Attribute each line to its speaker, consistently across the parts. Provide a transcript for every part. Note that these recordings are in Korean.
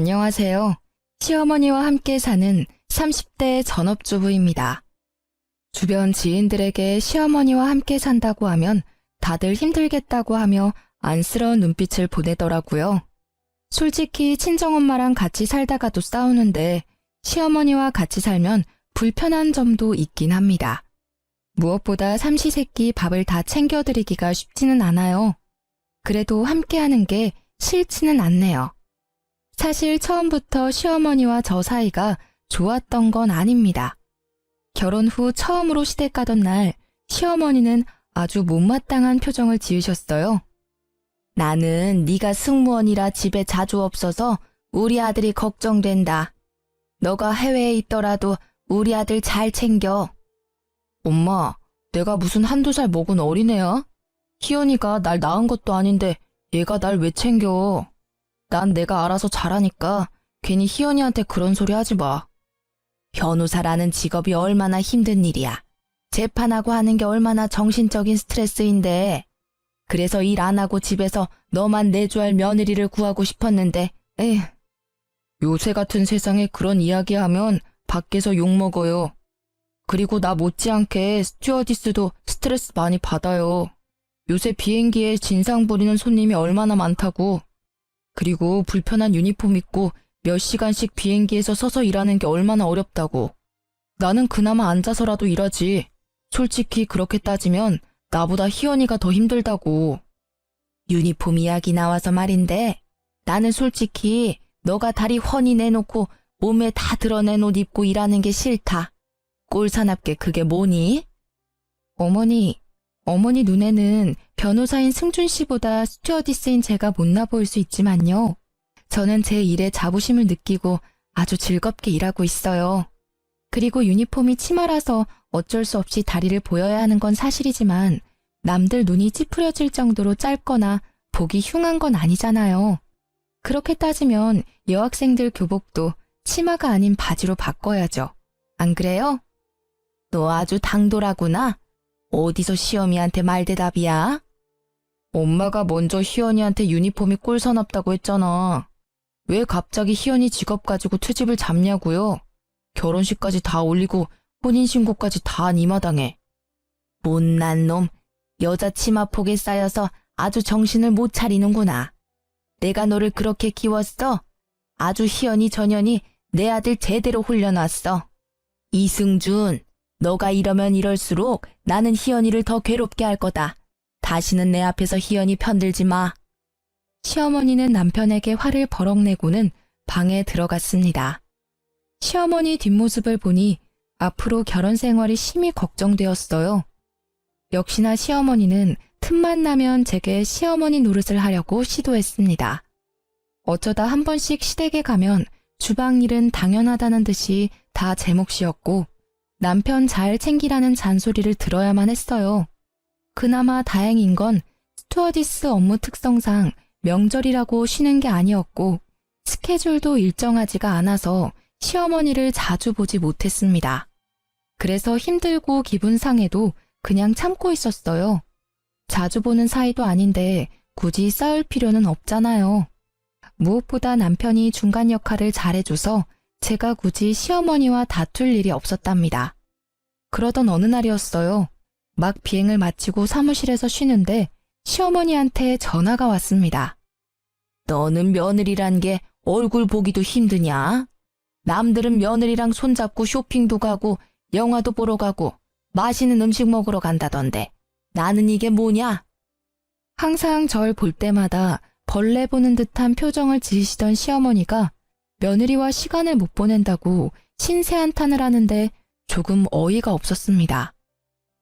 Speaker 1: 안녕하세요. 시어머니와 함께 사는 30대 전업주부입니다. 주변 지인들에게 시어머니와 함께 산다고 하면 다들 힘들겠다고 하며 안쓰러운 눈빛을 보내더라고요. 솔직히 친정엄마랑 같이 살다가도 싸우는데 시어머니와 같이 살면 불편한 점도 있긴 합니다. 무엇보다 삼시세끼 밥을 다 챙겨드리기가 쉽지는 않아요. 그래도 함께하는 게 싫지는 않네요. 사실 처음부터 시어머니와 저 사이가 좋았던 건 아닙니다. 결혼 후 처음으로 시댁 가던 날 시어머니는 아주 못마땅한 표정을 지으셨어요. 나는 네가 승무원이라 집에 자주 없어서 우리 아들이 걱정된다. 너가 해외에 있더라도 우리 아들 잘 챙겨. 엄마, 내가 무슨 한두 살 먹은 어린애야? 희연이가 날 낳은 것도 아닌데 얘가 날 왜 챙겨? 난 내가 알아서 잘하니까 괜히 희연이한테 그런 소리 하지 마. 변호사라는 직업이 얼마나 힘든 일이야. 재판하고 하는 게 얼마나 정신적인 스트레스인데. 그래서 일 안 하고 집에서 너만 내조할 며느리를 구하고 싶었는데, 에휴. 요새 같은 세상에 그런 이야기하면 밖에서 욕먹어요. 그리고 나 못지않게 스튜어디스도 스트레스 많이 받아요. 요새 비행기에 진상 부리는 손님이 얼마나 많다고. 그리고 불편한 유니폼 입고 몇 시간씩 비행기에서 서서 일하는 게 얼마나 어렵다고. 나는 그나마 앉아서라도 일하지. 솔직히 그렇게 따지면 나보다 희연이가 더 힘들다고. 유니폼 이야기 나와서 말인데 나는 솔직히 너가 다리 훤히 내놓고 몸에 다 드러낸 옷 입고 일하는 게 싫다. 꼴사납게 그게 뭐니? 어머니 눈에는 변호사인 승준 씨보다 스튜어디스인 제가 못나 보일 수 있지만요. 저는 제 일에 자부심을 느끼고 아주 즐겁게 일하고 있어요. 그리고 유니폼이 치마라서 어쩔 수 없이 다리를 보여야 하는 건 사실이지만 남들 눈이 찌푸려질 정도로 짧거나 보기 흉한 건 아니잖아요. 그렇게 따지면 여학생들 교복도 치마가 아닌 바지로 바꿔야죠. 안 그래요? 너 아주 당돌하구나. 어디서 시어미한테 말대답이야? 엄마가 먼저 희연이한테 유니폼이 꼴사납다고 했잖아. 왜 갑자기 희연이 직업 가지고 트집을 잡냐고요? 결혼식까지 다 올리고 혼인신고까지 다 한 이 마당에. 못난 놈, 여자 치마폭에 쌓여서 아주 정신을 못 차리는구나. 내가 너를 그렇게 키웠어? 아주 희연이 전현이 내 아들 제대로 훈련왔어. 이승준, 너가 이러면 이럴수록 나는 희연이를 더 괴롭게 할 거다. 다시는 내 앞에서 희연이 편들지 마. 시어머니는 남편에게 화를 버럭 내고는 방에 들어갔습니다. 시어머니 뒷모습을 보니 앞으로 결혼 생활이 심히 걱정되었어요. 역시나 시어머니는 틈만 나면 제게 시어머니 노릇을 하려고 시도했습니다. 어쩌다 한 번씩 시댁에 가면 주방 일은 당연하다는 듯이 다 제 몫이었고 남편 잘 챙기라는 잔소리를 들어야만 했어요. 그나마 다행인 건 스튜어디스 업무 특성상 명절이라고 쉬는 게 아니었고 스케줄도 일정하지가 않아서 시어머니를 자주 보지 못했습니다. 그래서 힘들고 기분 상해도 그냥 참고 있었어요. 자주 보는 사이도 아닌데 굳이 싸울 필요는 없잖아요. 무엇보다 남편이 중간 역할을 잘해줘서 제가 굳이 시어머니와 다툴 일이 없었답니다. 그러던 어느 날이었어요. 막 비행을 마치고 사무실에서 쉬는데 시어머니한테 전화가 왔습니다. 너는 며느리란 게 얼굴 보기도 힘드냐? 남들은 며느리랑 손잡고 쇼핑도 가고 영화도 보러 가고 맛있는 음식 먹으러 간다던데 나는 이게 뭐냐? 항상 절 볼 때마다 벌레 보는 듯한 표정을 지으시던 시어머니가 며느리와 시간을 못 보낸다고 신세한탄을 하는데 조금 어이가 없었습니다.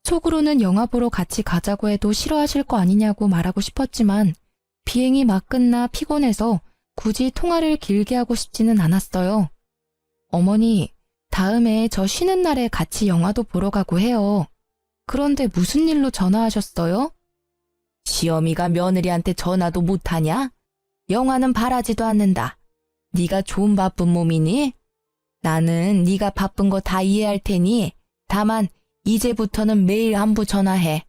Speaker 1: 속으로는 영화 보러 같이 가자고 해도 싫어하실 거 아니냐고 말하고 싶었지만 비행이 막 끝나 피곤해서 굳이 통화를 길게 하고 싶지는 않았어요. 어머니, 다음에 저 쉬는 날에 같이 영화도 보러 가고 해요. 그런데 무슨 일로 전화하셨어요? 시어미가 며느리한테 전화도 못하냐? 영화는 바라지도 않는다. 네가 좀 바쁜 몸이니? 나는 네가 바쁜 거 다 이해할 테니 다만 이제부터는 매일 안부 전화해.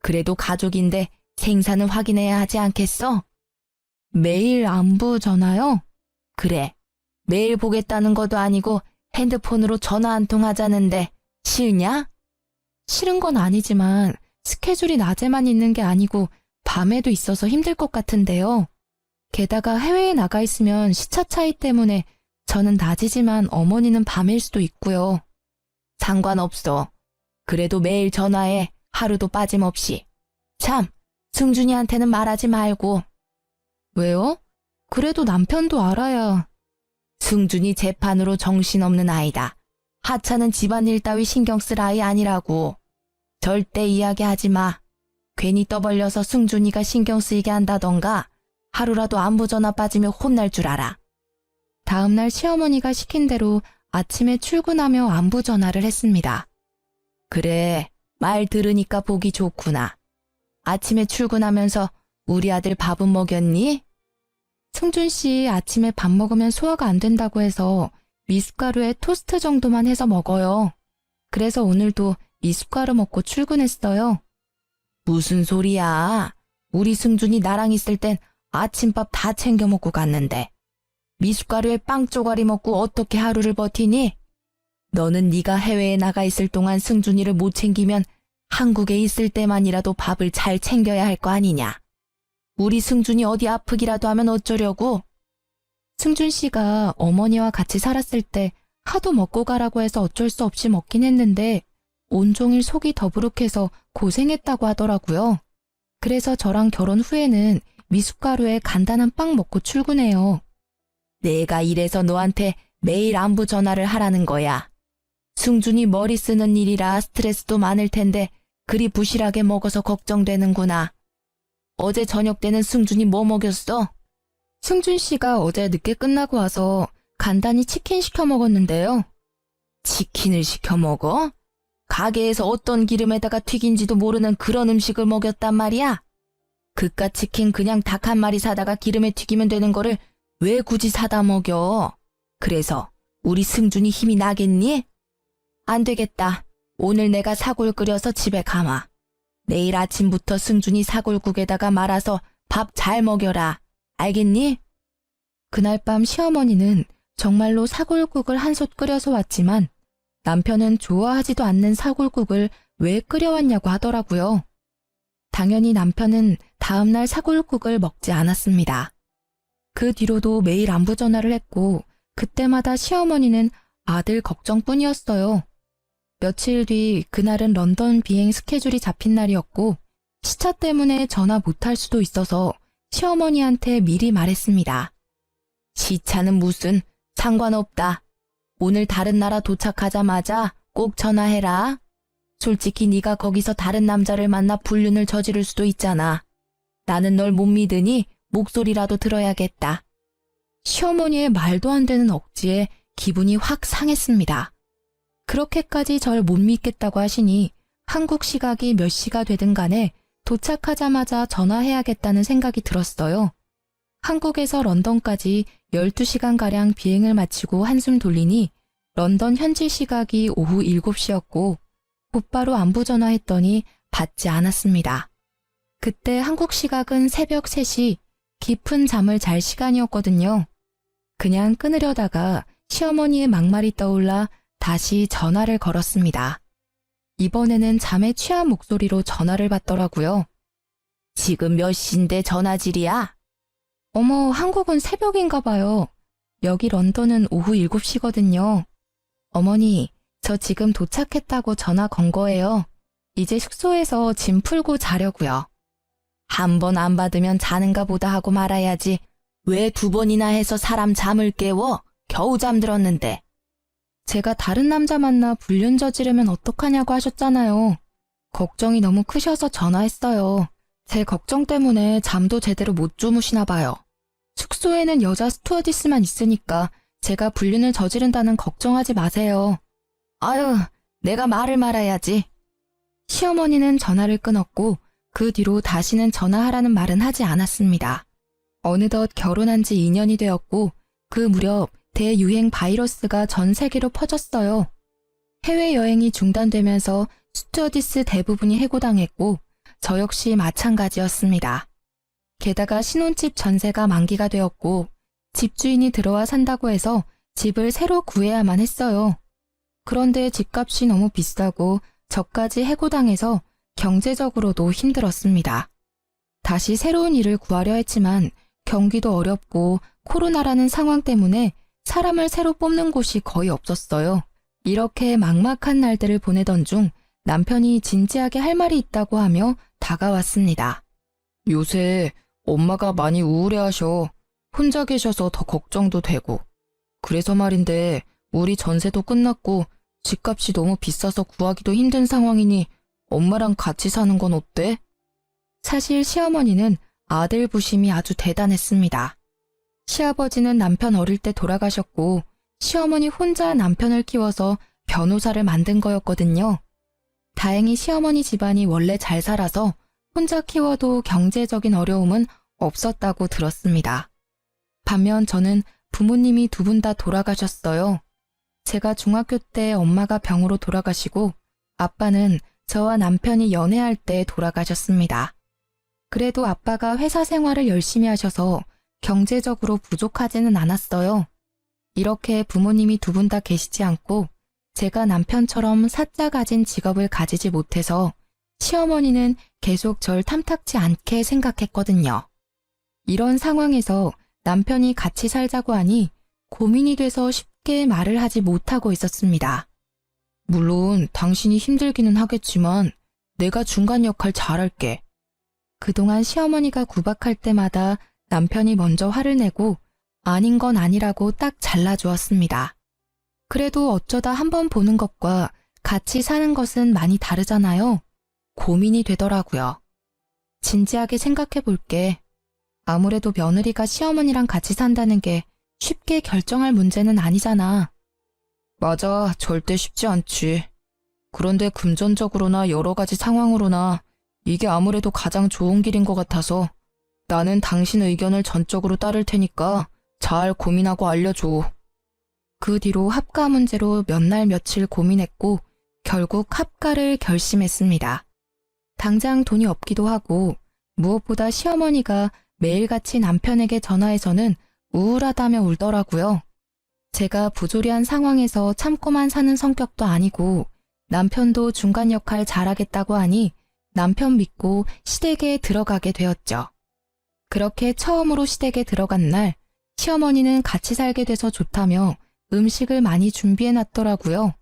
Speaker 1: 그래도 가족인데 생사는 확인해야 하지 않겠어? 매일 안부 전화요? 그래, 매일 보겠다는 것도 아니고 핸드폰으로 전화 한 통 하자는데 싫냐? 싫은 건 아니지만 스케줄이 낮에만 있는 게 아니고 밤에도 있어서 힘들 것 같은데요. 게다가 해외에 나가 있으면 시차 차이 때문에 저는 낮이지만 어머니는 밤일 수도 있고요. 상관없어. 그래도 매일 전화해. 하루도 빠짐없이. 참, 승준이한테는 말하지 말고. 왜요? 그래도 남편도 알아야. 승준이 재판으로 정신없는 아이다. 하찮은 집안일 따위 신경 쓸 아이 아니라고. 절대 이야기하지 마. 괜히 떠벌려서 승준이가 신경 쓰이게 한다던가 하루라도 안부 전화 빠지면 혼날 줄 알아. 다음날 시어머니가 시킨 대로 아침에 출근하며 안부 전화를 했습니다. 그래, 말 들으니까 보기 좋구나. 아침에 출근하면서 우리 아들 밥은 먹였니? 승준 씨 아침에 밥 먹으면 소화가 안 된다고 해서 미숫가루에 토스트 정도만 해서 먹어요. 그래서 오늘도 미숫가루 먹고 출근했어요. 무슨 소리야? 우리 승준이 나랑 있을 땐 아침밥 다 챙겨 먹고 갔는데. 미숫가루에 빵 쪼가리 먹고 어떻게 하루를 버티니? 너는 네가 해외에 나가 있을 동안 승준이를 못 챙기면 한국에 있을 때만이라도 밥을 잘 챙겨야 할 거 아니냐? 우리 승준이 어디 아프기라도 하면 어쩌려고? 승준 씨가 어머니와 같이 살았을 때 하도 먹고 가라고 해서 어쩔 수 없이 먹긴 했는데 온종일 속이 더부룩해서 고생했다고 하더라고요. 그래서 저랑 결혼 후에는 미숫가루에 간단한 빵 먹고 출근해요. 내가 이래서 너한테 매일 안부 전화를 하라는 거야. 승준이 머리 쓰는 일이라 스트레스도 많을 텐데 그리 부실하게 먹어서 걱정되는구나. 어제 저녁 때는 승준이 뭐 먹였어? 승준 씨가 어제 늦게 끝나고 와서 간단히 치킨 시켜 먹었는데요. 치킨을 시켜 먹어? 가게에서 어떤 기름에다가 튀긴지도 모르는 그런 음식을 먹였단 말이야? 그깟 치킨 그냥 닭 한 마리 사다가 기름에 튀기면 되는 거를 왜 굳이 사다 먹여? 그래서 우리 승준이 힘이 나겠니? 안 되겠다. 오늘 내가 사골 끓여서 집에 가마. 내일 아침부터 승준이 사골국에다가 말아서 밥 잘 먹여라. 알겠니? 그날 밤 시어머니는 정말로 사골국을 한솥 끓여서 왔지만 남편은 좋아하지도 않는 사골국을 왜 끓여왔냐고 하더라고요. 당연히 남편은 다음날 사골국을 먹지 않았습니다. 그 뒤로도 매일 안부 전화를 했고 그때마다 시어머니는 아들 걱정뿐이었어요. 며칠 뒤 그날은 런던 비행 스케줄이 잡힌 날이었고 시차 때문에 전화 못할 수도 있어서 시어머니한테 미리 말했습니다. 시차는 무슨 상관없다. 오늘 다른 나라 도착하자마자 꼭 전화해라. 솔직히 네가 거기서 다른 남자를 만나 불륜을 저지를 수도 있잖아. 나는 널 못 믿으니 목소리라도 들어야겠다. 시어머니의 말도 안 되는 억지에 기분이 확 상했습니다. 그렇게까지 절 못 믿겠다고 하시니 한국 시각이 몇 시가 되든 간에 도착하자마자 전화해야겠다는 생각이 들었어요. 한국에서 런던까지 12시간가량 비행을 마치고 한숨 돌리니 런던 현지 시각이 오후 7시였고 곧바로 안부 전화했더니 받지 않았습니다. 그때 한국 시각은 새벽 3시, 깊은 잠을 잘 시간이었거든요. 그냥 끊으려다가 시어머니의 막말이 떠올라 다시 전화를 걸었습니다. 이번에는 잠에 취한 목소리로 전화를 받더라고요. 지금 몇 시인데 전화질이야? 어머, 한국은 새벽인가 봐요. 여기 런던은 오후 7시거든요. 어머니, 저 지금 도착했다고 전화 건 거예요. 이제 숙소에서 짐 풀고 자려고요. 한 번 안 받으면 자는가 보다 하고 말아야지. 왜 2번이나 해서 사람 잠을 깨워? 겨우 잠들었는데. 제가 다른 남자 만나 불륜 저지르면 어떡하냐고 하셨잖아요. 걱정이 너무 크셔서 전화했어요. 제 걱정 때문에 잠도 제대로 못 주무시나 봐요. 숙소에는 여자 스튜어디스만 있으니까 제가 불륜을 저지른다는 걱정하지 마세요. 아유, 내가 말을 말아야지. 시어머니는 전화를 끊었고 그 뒤로 다시는 전화하라는 말은 하지 않았습니다. 어느덧 결혼한 지 2년이 되었고 그 무렵 대유행 바이러스가 전 세계로 퍼졌어요. 해외여행이 중단되면서 스튜어디스 대부분이 해고당했고 저 역시 마찬가지였습니다. 게다가 신혼집 전세가 만기가 되었고 집주인이 들어와 산다고 해서 집을 새로 구해야만 했어요. 그런데 집값이 너무 비싸고 저까지 해고당해서 경제적으로도 힘들었습니다. 다시 새로운 일을 구하려 했지만 경기도 어렵고 코로나라는 상황 때문에 사람을 새로 뽑는 곳이 거의 없었어요. 이렇게 막막한 날들을 보내던 중 남편이 진지하게 할 말이 있다고 하며 다가왔습니다. 요새 엄마가 많이 우울해하셔. 혼자 계셔서 더 걱정도 되고. 그래서 말인데 우리 전세도 끝났고 집값이 너무 비싸서 구하기도 힘든 상황이니 엄마랑 같이 사는 건 어때? 사실 시어머니는 아들 부심이 아주 대단했습니다. 시아버지는 남편 어릴 때 돌아가셨고 시어머니 혼자 남편을 키워서 변호사를 만든 거였거든요. 다행히 시어머니 집안이 원래 잘 살아서 혼자 키워도 경제적인 어려움은 없었다고 들었습니다. 반면 저는 부모님이 두 분 다 돌아가셨어요. 제가 중학교 때 엄마가 병으로 돌아가시고 아빠는 저와 남편이 연애할 때 돌아가셨습니다. 그래도 아빠가 회사 생활을 열심히 하셔서 경제적으로 부족하지는 않았어요. 이렇게 부모님이 두 분 다 계시지 않고 제가 남편처럼 사짜 가진 직업을 가지지 못해서 시어머니는 계속 절 탐탁지 않게 생각했거든요. 이런 상황에서 남편이 같이 살자고 하니 고민이 돼서 쉽게 말을 하지 못하고 있었습니다. 물론 당신이 힘들기는 하겠지만 내가 중간 역할 잘할게. 그동안 시어머니가 구박할 때마다 남편이 먼저 화를 내고 아닌 건 아니라고 딱 잘라주었습니다. 그래도 어쩌다 한번 보는 것과 같이 사는 것은 많이 다르잖아요. 고민이 되더라고요. 진지하게 생각해 볼게. 아무래도 며느리가 시어머니랑 같이 산다는 게 쉽게 결정할 문제는 아니잖아. 맞아, 절대 쉽지 않지. 그런데 금전적으로나 여러 가지 상황으로나 이게 아무래도 가장 좋은 길인 것 같아서 나는 당신 의견을 전적으로 따를 테니까 잘 고민하고 알려줘. 그 뒤로 합가 문제로 몇 날 며칠 고민했고 결국 합가를 결심했습니다. 당장 돈이 없기도 하고 무엇보다 시어머니가 매일같이 남편에게 전화해서는 우울하다며 울더라고요. 제가 부조리한 상황에서 참고만 사는 성격도 아니고 남편도 중간 역할 잘하겠다고 하니 남편 믿고 시댁에 들어가게 되었죠. 그렇게 처음으로 시댁에 들어간 날 시어머니는 같이 살게 돼서 좋다며 음식을 많이 준비해 놨더라고요.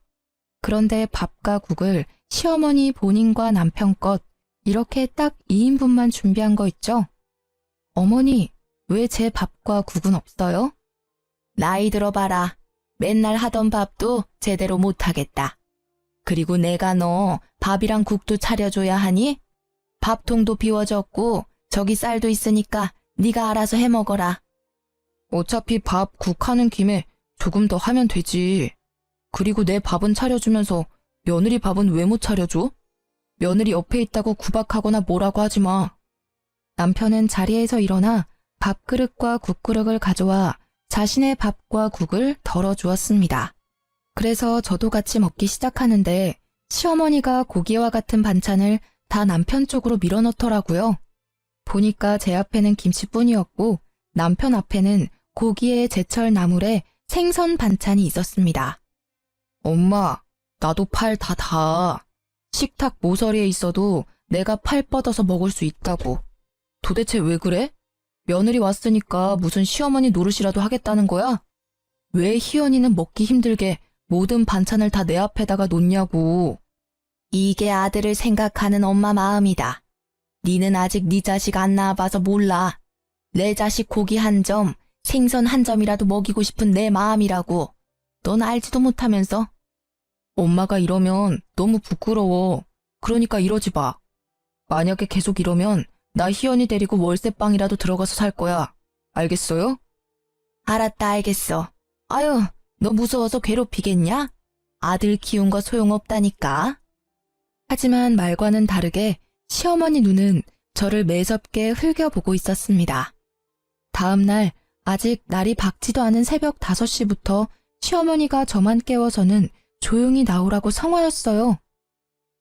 Speaker 1: 그런데 밥과 국을 시어머니 본인과 남편 것 이렇게 딱 2인분만 준비한 거 있죠? 어머니, 왜 제 밥과 국은 없어요? 나이 들어봐라. 맨날 하던 밥도 제대로 못하겠다. 그리고 내가 너 밥이랑 국도 차려줘야 하니? 밥통도 비워졌고 저기 쌀도 있으니까 네가 알아서 해먹어라. 어차피 밥, 국 하는 김에 조금 더 하면 되지. 그리고 내 밥은 차려주면서 며느리 밥은 왜 못 차려줘? 며느리 옆에 있다고 구박하거나 뭐라고 하지 마. 남편은 자리에서 일어나 밥그릇과 국그릇을 가져와 자신의 밥과 국을 덜어주었습니다. 그래서 저도 같이 먹기 시작하는데 시어머니가 고기와 같은 반찬을 다 남편 쪽으로 밀어넣더라고요. 보니까 제 앞에는 김치뿐이었고 남편 앞에는 고기에 제철 나물에 생선 반찬이 있었습니다. 엄마, 나도 팔 다 닿아. 식탁 모서리에 있어도 내가 팔 뻗어서 먹을 수 있다고. 도대체 왜 그래? 며느리 왔으니까 무슨 시어머니 노릇이라도 하겠다는 거야? 왜 희연이는 먹기 힘들게 모든 반찬을 다 내 앞에다가 놓냐고. 이게 아들을 생각하는 엄마 마음이다. 니는 아직 네 자식 안 낳아봐서 몰라. 내 자식 고기 한 점, 생선 한 점이라도 먹이고 싶은 내 마음이라고. 넌 알지도 못하면서. 엄마가 이러면 너무 부끄러워. 그러니까 이러지 마. 만약에 계속 이러면 나 희연이 데리고 월세방이라도 들어가서 살 거야. 알겠어요? 알았다, 알겠어. 아유, 너 무서워서 괴롭히겠냐? 아들 키운 거 소용없다니까. 하지만 말과는 다르게 시어머니 눈은 저를 매섭게 흘겨보고 있었습니다. 다음 날 아직 날이 밝지도 않은 새벽 5시부터 시어머니가 저만 깨워서는 조용히 나오라고 성화였어요.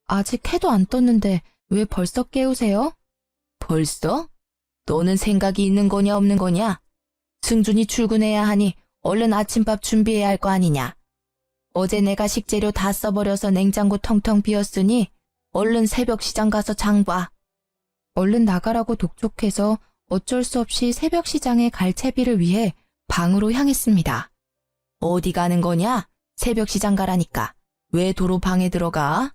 Speaker 1: 아직 해도 안 떴는데 왜 벌써 깨우세요? 벌써? 너는 생각이 있는 거냐 없는 거냐? 승준이 출근해야 하니 얼른 아침밥 준비해야 할 거 아니냐. 어제 내가 식재료 다 써버려서 냉장고 텅텅 비었으니 얼른 새벽 시장 가서 장 봐. 얼른 나가라고 독촉해서 어쩔 수 없이 새벽 시장에 갈 채비를 위해 방으로 향했습니다. 어디 가는 거냐? 새벽 시장 가라니까. 왜 도로 방에 들어가?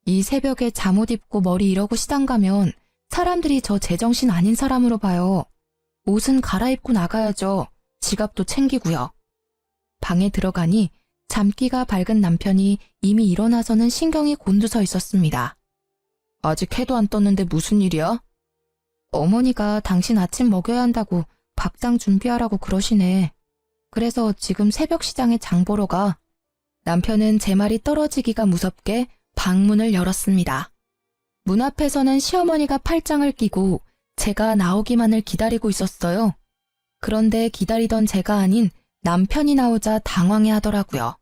Speaker 1: 이 새벽에 잠옷 입고 머리 이러고 시장 가면 사람들이 저 제정신 아닌 사람으로 봐요. 옷은 갈아입고 나가야죠. 지갑도 챙기고요. 방에 들어가니 잠기가 밝은 남편이 이미 일어나서는 신경이 곤두서 있었습니다. 아직 해도 안 떴는데 무슨 일이야? 어머니가 당신 아침 먹여야 한다고 밥상 준비하라고 그러시네. 그래서 지금 새벽 시장에 장 보러 가. 남편은 제 말이 떨어지기가 무섭게 방문을 열었습니다. 문 앞에서는 시어머니가 팔짱을 끼고 제가 나오기만을 기다리고 있었어요. 그런데 기다리던 제가 아닌 남편이 나오자 당황해 하더라고요.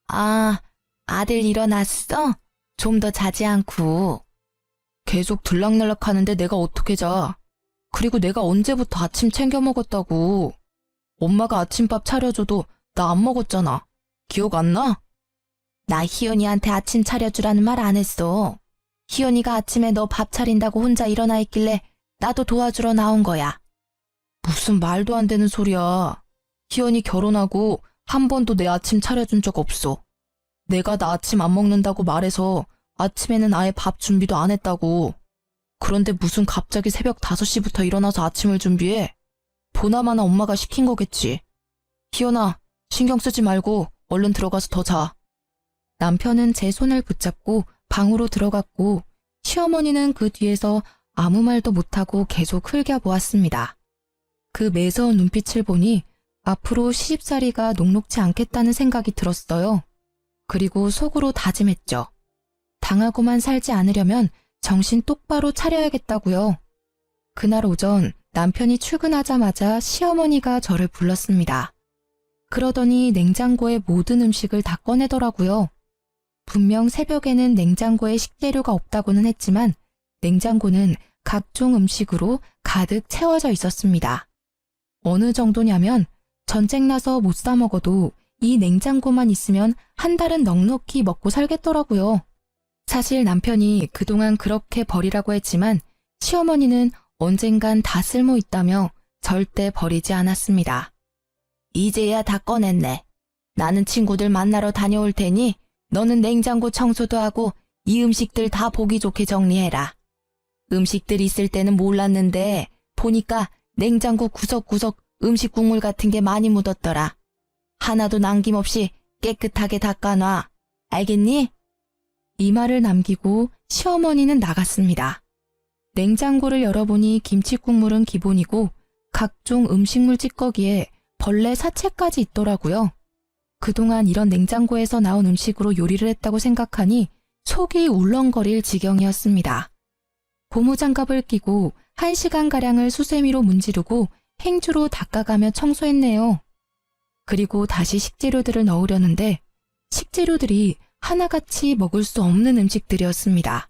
Speaker 1: 아, 아들 일어났어? 좀 더 자지 않고. 계속 들락날락 하는데 내가 어떻게 자. 그리고 내가 언제부터 아침 챙겨 먹었다고. 엄마가 아침밥 차려줘도 나 안 먹었잖아. 기억 안 나? 나 희연이한테 아침 차려주라는 말 안 했어. 희연이가 아침에 너 밥 차린다고 혼자 일어나 있길래 나도 도와주러 나온 거야. 무슨 말도 안 되는 소리야. 희연이 결혼하고 한 번도 내 아침 차려준 적 없어. 내가 나 아침 안 먹는다고 말해서 아침에는 아예 밥 준비도 안 했다고. 그런데 무슨 갑자기 새벽 5시부터 일어나서 아침을 준비해? 보나마나 엄마가 시킨 거겠지. 희연아, 신경 쓰지 말고 얼른 들어가서 더 자. 남편은 제 손을 붙잡고 방으로 들어갔고 시어머니는 그 뒤에서 아무 말도 못하고 계속 흘겨보았습니다. 그 매서운 눈빛을 보니 앞으로 시집살이가 녹록지 않겠다는 생각이 들었어요. 그리고 속으로 다짐했죠. 당하고만 살지 않으려면 정신 똑바로 차려야겠다고요. 그날 오전 남편이 출근하자마자 시어머니가 저를 불렀습니다. 그러더니 냉장고의 모든 음식을 다 꺼내더라고요. 분명 새벽에는 냉장고에 식재료가 없다고는 했지만 냉장고는 각종 음식으로 가득 채워져 있었습니다. 어느 정도냐면 전쟁 나서 못 사 먹어도 이 냉장고만 있으면 한 달은 넉넉히 먹고 살겠더라고요. 사실 남편이 그동안 그렇게 버리라고 했지만 시어머니는 언젠간 다 쓸모 있다며 절대 버리지 않았습니다. 이제야 다 꺼냈네. 나는 친구들 만나러 다녀올 테니 너는 냉장고 청소도 하고 이 음식들 다 보기 좋게 정리해라. 음식들 있을 때는 몰랐는데 보니까 냉장고 구석구석 음식 국물 같은 게 많이 묻었더라. 하나도 남김없이 깨끗하게 닦아놔. 알겠니? 이 말을 남기고 시어머니는 나갔습니다. 냉장고를 열어보니 김치 국물은 기본이고 각종 음식물 찌꺼기에 벌레 사체까지 있더라고요. 그동안 이런 냉장고에서 나온 음식으로 요리를 했다고 생각하니 속이 울렁거릴 지경이었습니다. 고무장갑을 끼고 1시간가량을 수세미로 문지르고 행주로 닦아가며 청소했네요. 그리고 다시 식재료들을 넣으려는데 식재료들이 하나같이 먹을 수 없는 음식들이었습니다.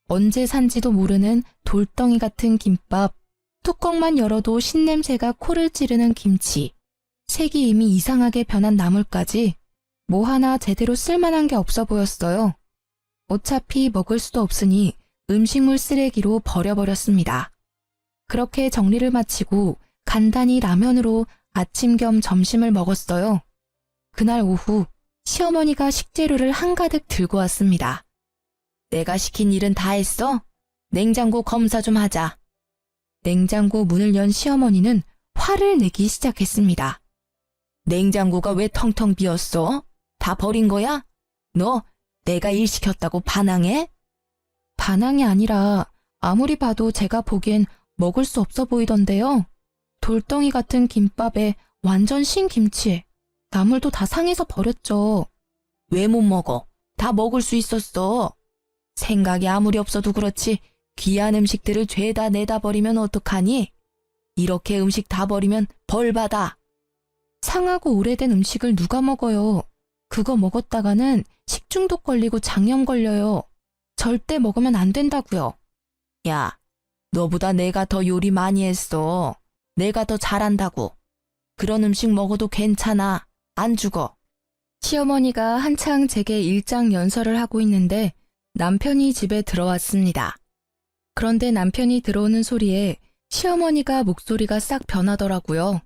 Speaker 1: 언제 산지도 모르는 돌덩이 같은 김밥, 뚜껑만 열어도 신냄새가 코를 찌르는 김치, 색이 이미 이상하게 변한 나물까지 뭐 하나 제대로 쓸만한 게 없어 보였어요. 어차피 먹을 수도 없으니 음식물 쓰레기로 버려버렸습니다. 그렇게 정리를 마치고 간단히 라면으로 아침 겸 점심을 먹었어요. 그날 오후 시어머니가 식재료를 한가득 들고 왔습니다. 내가 시킨 일은 다 했어? 냉장고 검사 좀 하자. 냉장고 문을 연 시어머니는 화를 내기 시작했습니다. 냉장고가 왜 텅텅 비었어? 다 버린 거야? 너 내가 일 시켰다고 반항해? 반항이 아니라 아무리 봐도 제가 보기엔 먹을 수 없어 보이던데요. 돌덩이 같은 김밥에 완전 신김치에 나물도 다 상해서 버렸죠. 왜 못 먹어? 다 먹을 수 있었어. 생각이 아무리 없어도 그렇지 귀한 음식들을 죄다 내다 버리면 어떡하니? 이렇게 음식 다 버리면 벌 받아. 상하고 오래된 음식을 누가 먹어요. 그거 먹었다가는 식중독 걸리고 장염 걸려요. 절대 먹으면 안 된다고요. 야, 너보다 내가 더 요리 많이 했어. 내가 더 잘한다고.
Speaker 2: 그런 음식 먹어도 괜찮아. 안 죽어.
Speaker 1: 시어머니가 한창 제게 일장 연설을 하고 있는데 남편이 집에 들어왔습니다. 그런데 남편이 들어오는 소리에 시어머니가 목소리가 싹 변하더라고요.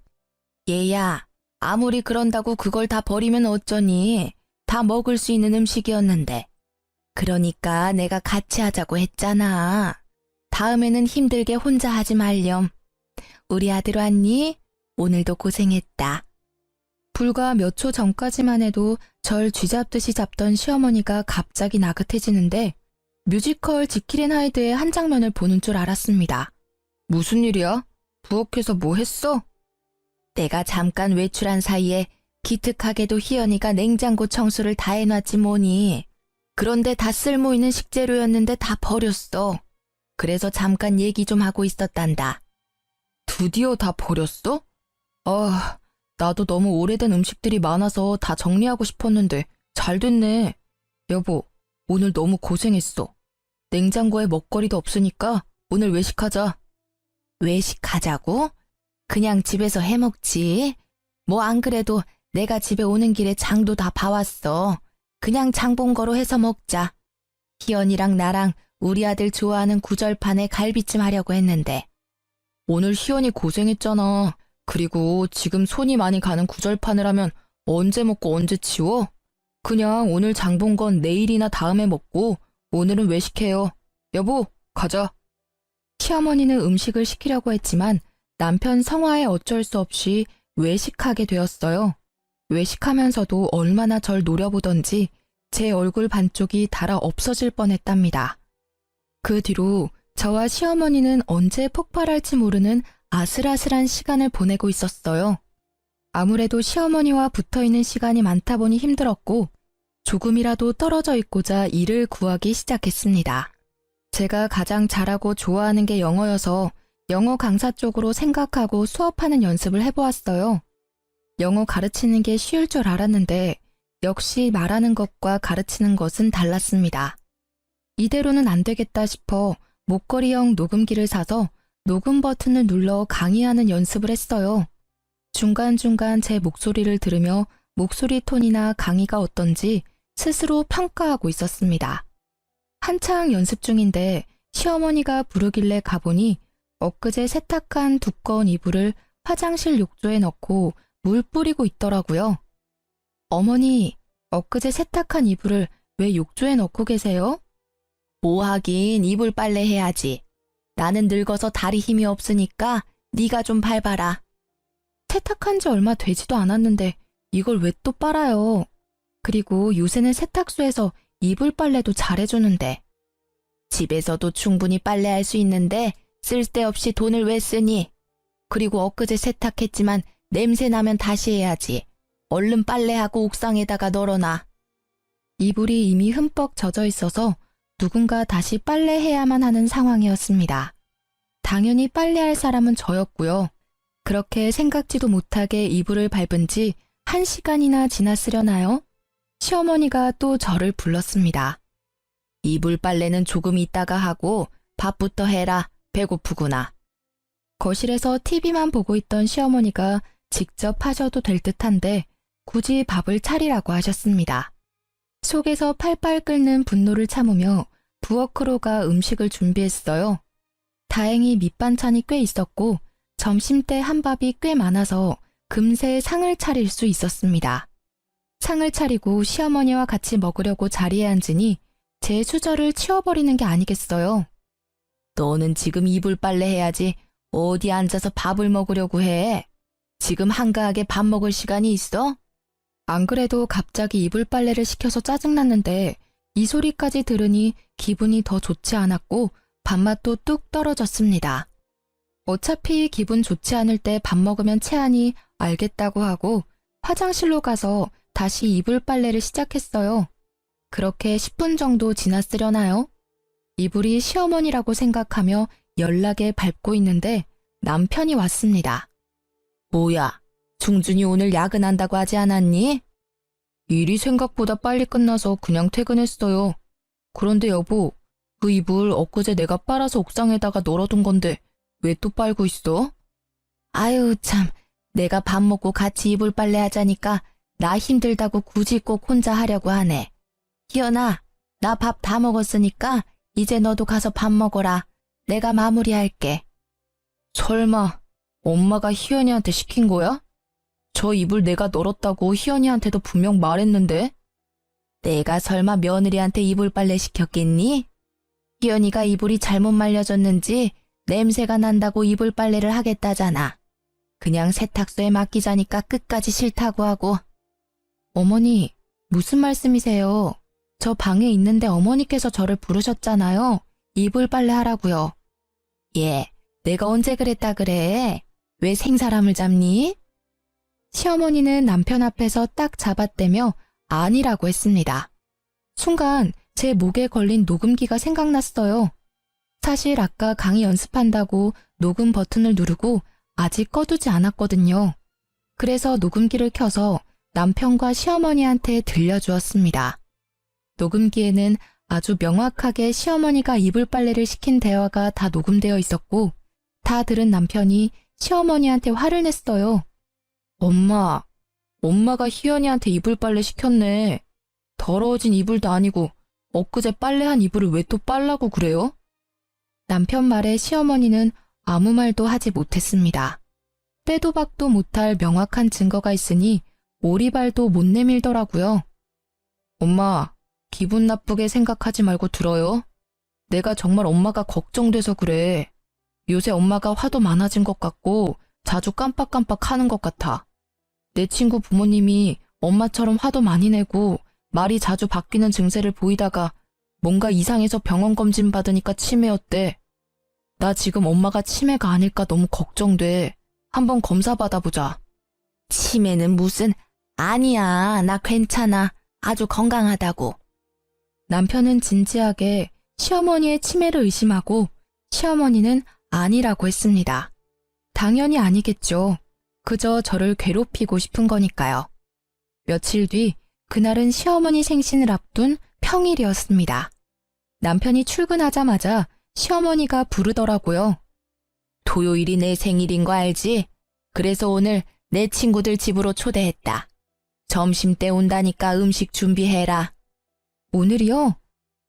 Speaker 2: 얘야, 아무리 그런다고 그걸 다 버리면 어쩌니? 다 먹을 수 있는 음식이었는데. 그러니까 내가 같이 하자고 했잖아. 다음에는 힘들게 혼자 하지 말렴. 우리 아들 왔니? 오늘도 고생했다.
Speaker 1: 불과 몇 초 전까지만 해도 절 쥐잡듯이 잡던 시어머니가 갑자기 나긋해지는데 뮤지컬 지킬 앤 하이드의 한 장면을 보는 줄 알았습니다. 무슨 일이야? 부엌에서 뭐 했어?
Speaker 2: 내가 잠깐 외출한 사이에 기특하게도 희연이가 냉장고 청소를 다 해놨지 뭐니. 그런데 다 쓸모있는 식재료였는데 다 버렸어. 그래서 잠깐 얘기 좀 하고 있었단다.
Speaker 1: 드디어 다 버렸어? 아, 나도 너무 오래된 음식들이 많아서 다 정리하고 싶었는데 잘 됐네. 여보, 오늘 너무 고생했어. 냉장고에 먹거리도 없으니까 오늘 외식하자.
Speaker 2: 외식하자고? 그냥 집에서 해먹지. 뭐 안 그래도 내가 집에 오는 길에 장도 다 봐왔어. 그냥 장 본 거로 해서 먹자. 희연이랑 나랑 우리 아들 좋아하는 구절판에 갈비찜 하려고 했는데.
Speaker 1: 오늘 희연이 고생했잖아. 그리고 지금 손이 많이 가는 구절판을 하면 언제 먹고 언제 치워? 그냥 오늘 장 본 건 내일이나 다음에 먹고 오늘은 외식해요. 여보, 가자. 시어머니는 음식을 시키려고 했지만 남편 성화에 어쩔 수 없이 외식하게 되었어요. 외식하면서도 얼마나 절 노려보던지 제 얼굴 반쪽이 달아 없어질 뻔했답니다. 그 뒤로 저와 시어머니는 언제 폭발할지 모르는 아슬아슬한 시간을 보내고 있었어요. 아무래도 시어머니와 붙어있는 시간이 많다 보니 힘들었고 조금이라도 떨어져 있고자 일을 구하기 시작했습니다. 제가 가장 잘하고 좋아하는 게 영어여서 영어 강사 쪽으로 생각하고 수업하는 연습을 해보았어요. 영어 가르치는 게 쉬울 줄 알았는데 역시 말하는 것과 가르치는 것은 달랐습니다. 이대로는 안 되겠다 싶어 목걸이형 녹음기를 사서 녹음 버튼을 눌러 강의하는 연습을 했어요. 중간중간 제 목소리를 들으며 목소리 톤이나 강의가 어떤지 스스로 평가하고 있었습니다. 한창 연습 중인데 시어머니가 부르길래 가보니 엊그제 세탁한 두꺼운 이불을 화장실 욕조에 넣고 물 뿌리고 있더라고요. 어머니, 엊그제 세탁한 이불을 왜 욕조에 넣고 계세요?
Speaker 2: 뭐 하긴 이불 빨래 해야지. 나는 늙어서 다리 힘이 없으니까 네가 좀 밟아라.
Speaker 1: 세탁한 지 얼마 되지도 않았는데 이걸 왜 또 빨아요? 그리고 요새는 세탁소에서 이불 빨래도 잘해주는데.
Speaker 2: 집에서도 충분히 빨래할 수 있는데 쓸데없이 돈을 왜 쓰니? 그리고 엊그제 세탁했지만 냄새 나면 다시 해야지. 얼른 빨래하고 옥상에다가 널어놔.
Speaker 1: 이불이 이미 흠뻑 젖어 있어서 누군가 다시 빨래해야만 하는 상황이었습니다. 당연히 빨래할 사람은 저였고요. 그렇게 생각지도 못하게 이불을 밟은 지 1시간이나 지났으려나요? 시어머니가 또 저를 불렀습니다.
Speaker 2: 이불 빨래는 조금 있다가 하고 밥부터 해라. 배고프구나.
Speaker 1: 거실에서 TV만 보고 있던 시어머니가 직접 하셔도 될 듯한데 굳이 밥을 차리라고 하셨습니다. 속에서 팔팔 끓는 분노를 참으며 부엌으로 가 음식을 준비했어요. 다행히 밑반찬이 꽤 있었고 점심때 한밥이 꽤 많아서 금세 상을 차릴 수 있었습니다. 상을 차리고 시어머니와 같이 먹으려고 자리에 앉으니 제 수저를 치워버리는 게 아니겠어요.
Speaker 2: 너는 지금 이불 빨래 해야지 어디 앉아서 밥을 먹으려고 해. 지금 한가하게 밥 먹을 시간이 있어?
Speaker 1: 안 그래도 갑자기 이불 빨래를 시켜서 짜증났는데 이 소리까지 들으니 기분이 더 좋지 않았고 밥맛도 뚝 떨어졌습니다. 어차피 기분 좋지 않을 때 밥 먹으면 체하니 알겠다고 하고 화장실로 가서 다시 이불 빨래를 시작했어요. 그렇게 10분 정도 지났으려나요? 이불이 시어머니라고 생각하며 연락에 밟고 있는데 남편이 왔습니다.
Speaker 2: 뭐야, 중준이 오늘 야근한다고 하지 않았니?
Speaker 1: 일이 생각보다 빨리 끝나서 그냥 퇴근했어요. 그런데 여보, 그 이불 엊그제 내가 빨아서 옥상에다가 널어둔 건데 왜 또 빨고 있어?
Speaker 2: 아유 참, 내가 밥 먹고 같이 이불 빨래 하자니까 나 힘들다고 굳이 꼭 혼자 하려고 하네. 희연아, 나 밥 다 먹었으니까 이제 너도 가서 밥 먹어라. 내가 마무리할게.
Speaker 1: 설마 엄마가 희연이한테 시킨 거야? 저 이불 내가 널었다고 희연이한테도 분명 말했는데?
Speaker 2: 내가 설마 며느리한테 이불 빨래 시켰겠니? 희연이가 이불이 잘못 말려졌는지 냄새가 난다고 이불 빨래를 하겠다잖아. 그냥 세탁소에 맡기자니까 끝까지 싫다고 하고.
Speaker 1: 어머니, 무슨 말씀이세요? 저 방에 있는데 어머니께서 저를 부르셨잖아요. 이불 빨래 하라고요.
Speaker 2: 예, 내가 언제 그랬다 그래? 왜 생사람을 잡니?
Speaker 1: 시어머니는 남편 앞에서 딱 잡아떼며 아니라고 했습니다. 순간 제 목에 걸린 녹음기가 생각났어요. 사실 아까 강의 연습한다고 녹음 버튼을 누르고 아직 꺼두지 않았거든요. 그래서 녹음기를 켜서 남편과 시어머니한테 들려주었습니다. 녹음기에는 아주 명확하게 시어머니가 이불 빨래를 시킨 대화가 다 녹음되어 있었고, 다 들은 남편이 시어머니한테 화를 냈어요. 엄마가 희연이한테 이불 빨래 시켰네. 더러워진 이불도 아니고 엊그제 빨래한 이불을 왜 또 빨라고 그래요? 남편 말에 시어머니는 아무 말도 하지 못했습니다. 빼도 박도 못할 명확한 증거가 있으니 오리발도 못 내밀더라고요. 엄마, 기분 나쁘게 생각하지 말고 들어요. 내가 정말 엄마가 걱정돼서 그래. 요새 엄마가 화도 많아진 것 같고 자주 깜빡깜빡 하는 것 같아. 내 친구 부모님이 엄마처럼 화도 많이 내고 말이 자주 바뀌는 증세를 보이다가 뭔가 이상해서 병원 검진 받으니까 치매였대. 나 지금 엄마가 치매가 아닐까 너무 걱정돼. 한번 검사 받아보자.
Speaker 2: 치매는 무슨, 아니야, 나 괜찮아. 아주 건강하다고.
Speaker 1: 남편은 진지하게 시어머니의 치매를 의심하고 시어머니는 아니라고 했습니다. 당연히 아니겠죠. 그저 저를 괴롭히고 싶은 거니까요. 며칠 뒤 그날은 시어머니 생신을 앞둔 평일이었습니다. 남편이 출근하자마자 시어머니가 부르더라고요.
Speaker 2: 토요일이 내 생일인 거 알지? 그래서 오늘 내 친구들 집으로 초대했다. 점심때 온다니까 음식 준비해라.
Speaker 1: 오늘이요?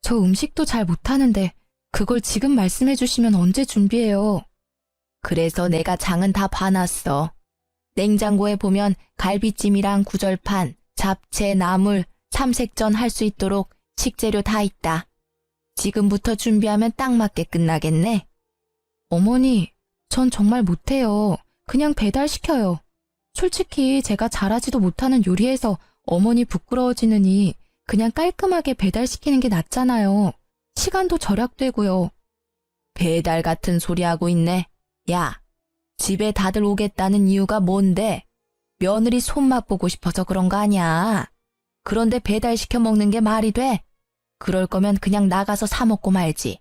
Speaker 1: 저 음식도 잘 못하는데 그걸 지금 말씀해 주시면 언제 준비해요?
Speaker 2: 그래서 내가 장은 다 봐놨어. 냉장고에 보면 갈비찜이랑 구절판, 잡채, 나물, 삼색전 할 수 있도록 식재료 다 있다. 지금부터 준비하면 딱 맞게 끝나겠네.
Speaker 1: 어머니, 전 정말 못해요. 그냥 배달시켜요. 솔직히 제가 잘하지도 못하는 요리에서 어머니 부끄러워지느니 그냥 깔끔하게 배달시키는 게 낫잖아요. 시간도 절약되고요.
Speaker 2: 배달 같은 소리 하고 있네. 야, 집에 다들 오겠다는 이유가 뭔데? 며느리 손맛 보고 싶어서 그런 거 아니야. 그런데 배달시켜 먹는 게 말이 돼? 그럴 거면 그냥 나가서 사 먹고 말지.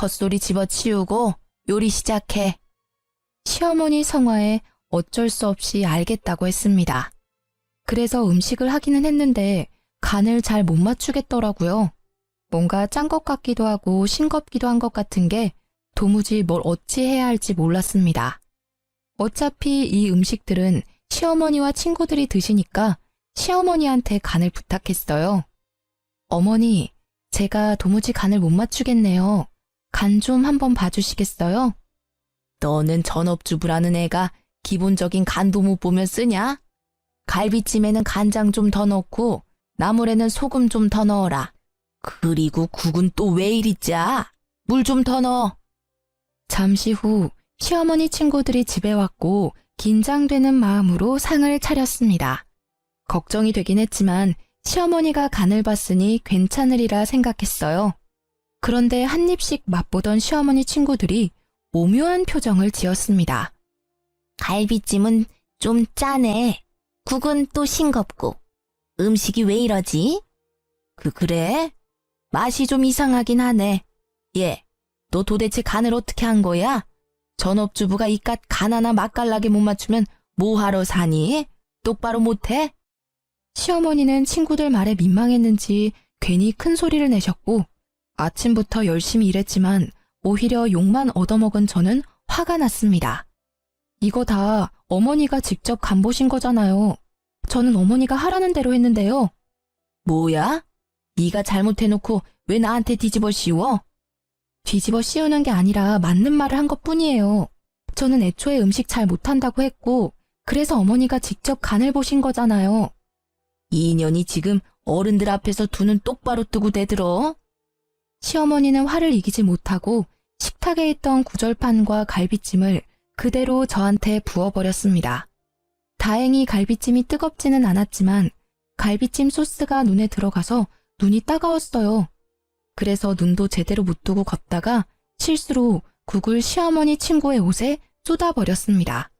Speaker 2: 헛소리 집어치우고 요리 시작해.
Speaker 1: 시어머니 성화에 어쩔 수 없이 알겠다고 했습니다. 그래서 음식을 하기는 했는데 간을 잘 못 맞추겠더라고요. 뭔가 짠 것 같기도 하고 싱겁기도 한 것 같은 게 도무지 뭘 어찌 해야 할지 몰랐습니다. 어차피 이 음식들은 시어머니와 친구들이 드시니까 시어머니한테 간을 부탁했어요. 어머니, 제가 도무지 간을 못 맞추겠네요. 간 좀 한번 봐주시겠어요?
Speaker 2: 너는 전업주부라는 애가 기본적인 간도 못 보면 쓰냐? 갈비찜에는 간장 좀 더 넣고 나물에는 소금 좀 더 넣어라. 그리고 국은 또 왜 이리 짜? 물 좀 더 넣어.
Speaker 1: 잠시 후 시어머니 친구들이 집에 왔고 긴장되는 마음으로 상을 차렸습니다. 걱정이 되긴 했지만 시어머니가 간을 봤으니 괜찮으리라 생각했어요. 그런데 한 입씩 맛보던 시어머니 친구들이 오묘한 표정을 지었습니다.
Speaker 2: 갈비찜은 좀 짜네. 국은 또 싱겁고. 음식이 왜 이러지? 그래? 맛이 좀 이상하긴 하네. 얘, 너 도대체 간을 어떻게 한 거야? 전업주부가 이깟 간 하나 맛깔나게 못 맞추면 뭐하러 사니? 똑바로 못해?
Speaker 1: 시어머니는 친구들 말에 민망했는지 괜히 큰 소리를 내셨고 아침부터 열심히 일했지만 오히려 욕만 얻어먹은 저는 화가 났습니다. 이거 다 어머니가 직접 간 보신 거잖아요. 저는 어머니가 하라는 대로 했는데요.
Speaker 2: 뭐야? 네가 잘못해놓고 왜 나한테 뒤집어 씌워?
Speaker 1: 뒤집어 씌우는 게 아니라 맞는 말을 한 것뿐이에요. 저는 애초에 음식 잘 못한다고 했고, 그래서 어머니가 직접 간을 보신 거잖아요.
Speaker 2: 이 년이 지금 어른들 앞에서 두 눈 똑바로 뜨고 대들어?
Speaker 1: 시어머니는 화를 이기지 못하고 식탁에 있던 구절판과 갈비찜을 그대로 저한테 부어버렸습니다. 다행히 갈비찜이 뜨겁지는 않았지만 갈비찜 소스가 눈에 들어가서 눈이 따가웠어요. 그래서 눈도 제대로 못 뜨고 걷다가 실수로 국을 시어머니 친구의 옷에 쏟아버렸습니다.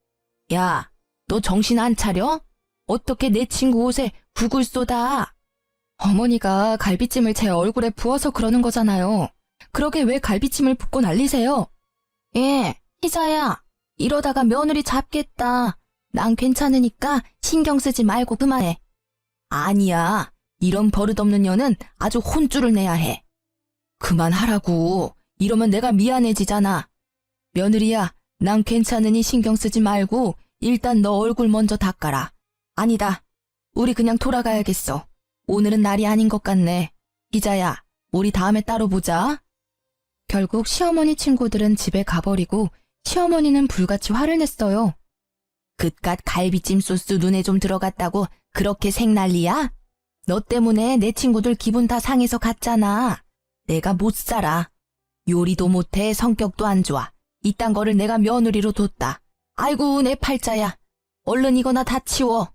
Speaker 2: 야, 너 정신 안 차려? 어떻게 내 친구 옷에 국을 쏟아?
Speaker 1: 어머니가 갈비찜을 제 얼굴에 부어서 그러는 거잖아요. 그러게 왜 갈비찜을 붓고 난리세요?
Speaker 2: 예, 희자야. 이러다가 며느리 잡겠다. 난 괜찮으니까 신경 쓰지 말고 그만해. 아니야. 이런 버릇없는 년은 아주 혼쭐을 내야 해. 그만하라고. 이러면 내가 미안해지잖아. 며느리야, 난 괜찮으니 신경 쓰지 말고 일단 너 얼굴 먼저 닦아라. 아니다. 우리 그냥 돌아가야겠어. 오늘은 날이 아닌 것 같네. 희자야, 우리 다음에 따로 보자.
Speaker 1: 결국 시어머니 친구들은 집에 가버리고 시어머니는 불같이 화를 냈어요.
Speaker 2: 그깟 갈비찜 소스 눈에 좀 들어갔다고 그렇게 생난리야? 너 때문에 내 친구들 기분 다 상해서 갔잖아. 내가 못 살아. 요리도 못해 성격도 안 좋아. 이딴 거를 내가 며느리로 뒀다. 아이고 내 팔자야. 얼른 이거나 다 치워.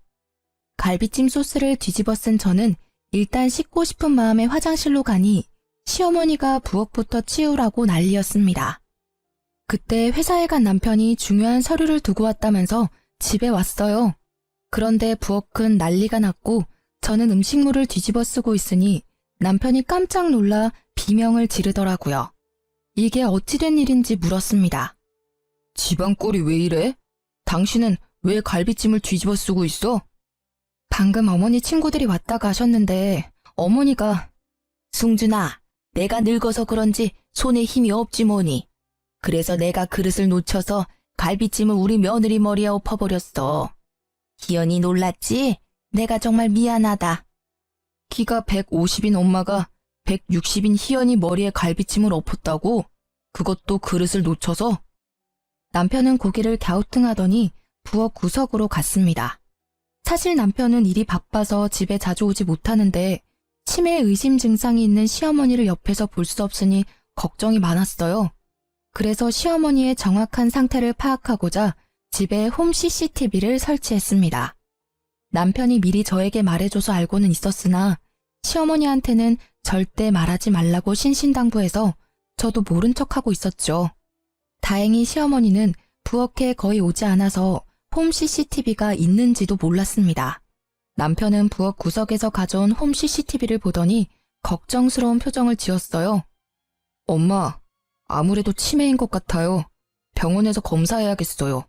Speaker 1: 갈비찜 소스를 뒤집어 쓴 저는 일단 씻고 싶은 마음에 화장실로 가니 시어머니가 부엌부터 치우라고 난리였습니다. 그때 회사에 간 남편이 중요한 서류를 두고 왔다면서 집에 왔어요. 그런데 부엌은 난리가 났고 저는 음식물을 뒤집어 쓰고 있으니 남편이 깜짝 놀라 비명을 지르더라고요. 이게 어찌된 일인지 물었습니다.
Speaker 2: 집안 꼴이 왜 이래? 당신은 왜 갈비찜을 뒤집어 쓰고 있어?
Speaker 1: 방금 어머니 친구들이 왔다 가셨는데 어머니가
Speaker 2: 승준아, 내가 늙어서 그런지 손에 힘이 없지 뭐니. 그래서 내가 그릇을 놓쳐서 갈비찜을 우리 며느리 머리에 엎어버렸어. 희연이 놀랐지? 내가 정말 미안하다.
Speaker 1: 키가 150인 엄마가 160인 희연이 머리에 갈비찜을 엎었다고? 그것도 그릇을 놓쳐서? 남편은 고개를 갸우뚱하더니 부엌 구석으로 갔습니다. 사실 남편은 일이 바빠서 집에 자주 오지 못하는데 치매 의심 증상이 있는 시어머니를 옆에서 볼 수 없으니 걱정이 많았어요. 그래서 시어머니의 정확한 상태를 파악하고자 집에 홈 CCTV를 설치했습니다. 남편이 미리 저에게 말해줘서 알고는 있었으나 시어머니한테는 절대 말하지 말라고 신신당부해서 저도 모른 척하고 있었죠. 다행히 시어머니는 부엌에 거의 오지 않아서 홈 CCTV가 있는지도 몰랐습니다. 남편은 부엌 구석에서 가져온 홈 CCTV를 보더니 걱정스러운 표정을 지었어요. 엄마, 아무래도 치매인 것 같아요. 병원에서 검사해야겠어요.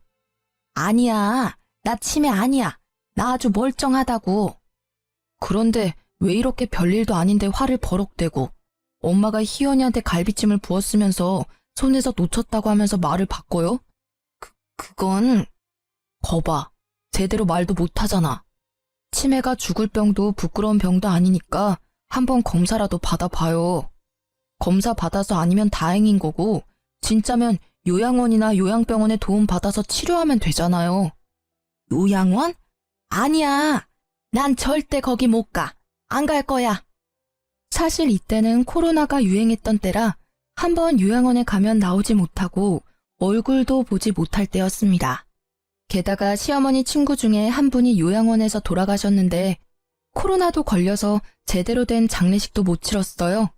Speaker 2: 아니야, 나 치매 아니야. 나 아주 멀쩡하다고.
Speaker 1: 그런데 왜 이렇게 별일도 아닌데 화를 버럭대고 엄마가 희연이한테 갈비찜을 부었으면서 손에서 놓쳤다고 하면서 말을 바꿔요? 그건... 거봐, 제대로 말도 못하잖아. 치매가 죽을 병도 부끄러운 병도 아니니까 한번 검사라도 받아봐요. 검사 받아서 아니면 다행인 거고 진짜면 요양원이나 요양병원에 도움 받아서 치료하면 되잖아요.
Speaker 2: 요양원? 아니야. 난 절대 거기 못 가. 안 갈 거야.
Speaker 1: 사실 이때는 코로나가 유행했던 때라 한번 요양원에 가면 나오지 못하고 얼굴도 보지 못할 때였습니다. 게다가 시어머니 친구 중에 한 분이 요양원에서 돌아가셨는데 코로나도 걸려서 제대로 된 장례식도 못 치렀어요.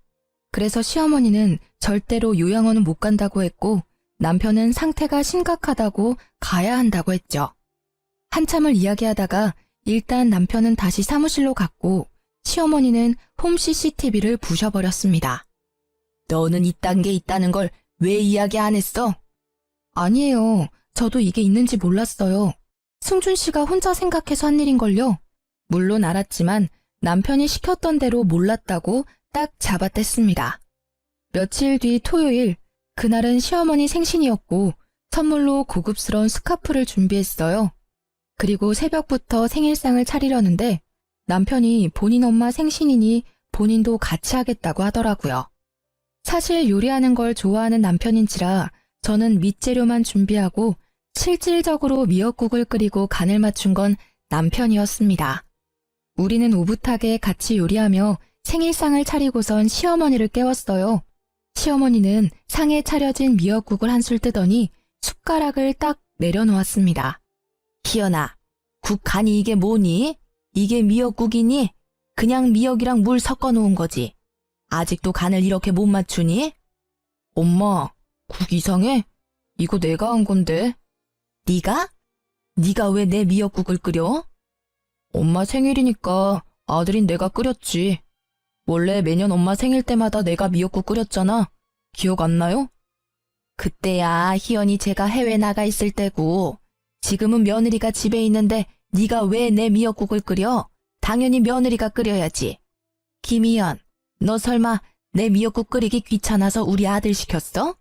Speaker 1: 그래서 시어머니는 절대로 요양원은 못 간다고 했고 남편은 상태가 심각하다고 가야 한다고 했죠. 한참을 이야기하다가 일단 남편은 다시 사무실로 갔고 시어머니는 홈 CCTV를 부셔버렸습니다.
Speaker 2: 너는 이딴 게 있다는 걸 왜 이야기 안 했어?
Speaker 1: 아니에요. 저도 이게 있는지 몰랐어요. 승준 씨가 혼자 생각해서 한 일인걸요. 물론 알았지만 남편이 시켰던 대로 몰랐다고 딱 잡아댔습니다. 며칠 뒤 토요일, 그날은 시어머니 생신이었고 선물로 고급스러운 스카프를 준비했어요. 그리고 새벽부터 생일상을 차리려는데 남편이 본인 엄마 생신이니 본인도 같이 하겠다고 하더라고요. 사실 요리하는 걸 좋아하는 남편인지라 저는 밑재료만 준비하고 실질적으로 미역국을 끓이고 간을 맞춘 건 남편이었습니다. 우리는 오붓하게 같이 요리하며 생일상을 차리고선 시어머니를 깨웠어요. 시어머니는 상에 차려진 미역국을 한술 뜨더니 숟가락을 딱 내려놓았습니다.
Speaker 2: 희연아, 국 간이 이게 뭐니? 이게 미역국이니? 그냥 미역이랑 물 섞어 놓은 거지. 아직도 간을 이렇게 못 맞추니?
Speaker 1: 엄마, 국 이상해? 이거 내가 한 건데.
Speaker 2: 네가? 네가 왜 내 미역국을 끓여?
Speaker 1: 엄마 생일이니까 아들인 내가 끓였지. 원래 매년 엄마 생일 때마다 내가 미역국 끓였잖아. 기억 안 나요?
Speaker 2: 그때야 희연이 제가 해외 나가 있을 때고 지금은 며느리가 집에 있는데 네가 왜 내 미역국을 끓여? 당연히 며느리가 끓여야지. 김희연, 너 설마 내 미역국 끓이기 귀찮아서 우리 아들 시켰어?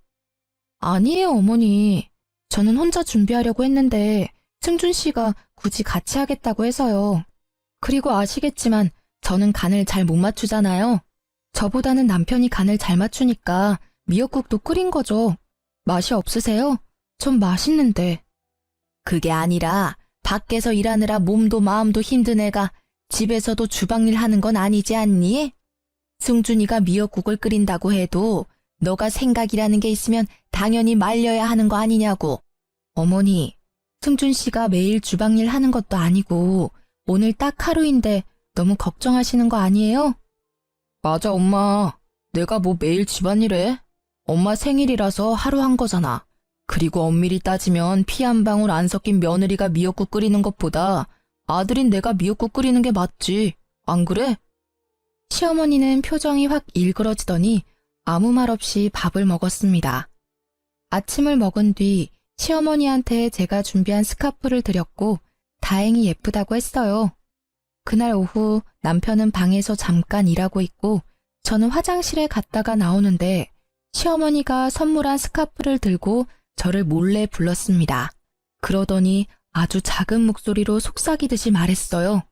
Speaker 1: 아니에요, 어머니. 저는 혼자 준비하려고 했는데 승준 씨가 굳이 같이 하겠다고 해서요. 그리고 아시겠지만 저는 간을 잘 못 맞추잖아요. 저보다는 남편이 간을 잘 맞추니까 미역국도 끓인 거죠. 맛이 없으세요? 전 맛있는데.
Speaker 2: 그게 아니라 밖에서 일하느라 몸도 마음도 힘든 애가 집에서도 주방일 하는 건 아니지 않니? 승준이가 미역국을 끓인다고 해도 너가 생각이라는 게 있으면 당연히 말려야 하는 거 아니냐고.
Speaker 1: 어머니, 승준 씨가 매일 주방일 하는 것도 아니고 오늘 딱 하루인데 너무 걱정하시는 거 아니에요? 맞아, 엄마. 내가 뭐 매일 집안일해? 엄마 생일이라서 하루 한 거잖아. 그리고 엄밀히 따지면 피 한 방울 안 섞인 며느리가 미역국 끓이는 것보다 아들인 내가 미역국 끓이는 게 맞지. 안 그래? 시어머니는 표정이 확 일그러지더니 아무 말 없이 밥을 먹었습니다. 아침을 먹은 뒤 시어머니한테 제가 준비한 스카프를 드렸고 다행히 예쁘다고 했어요. 그날 오후 남편은 방에서 잠깐 일하고 있고 저는 화장실에 갔다가 나오는데 시어머니가 선물한 스카프를 들고 저를 몰래 불렀습니다. 그러더니 아주 작은 목소리로 속삭이듯이 말했어요.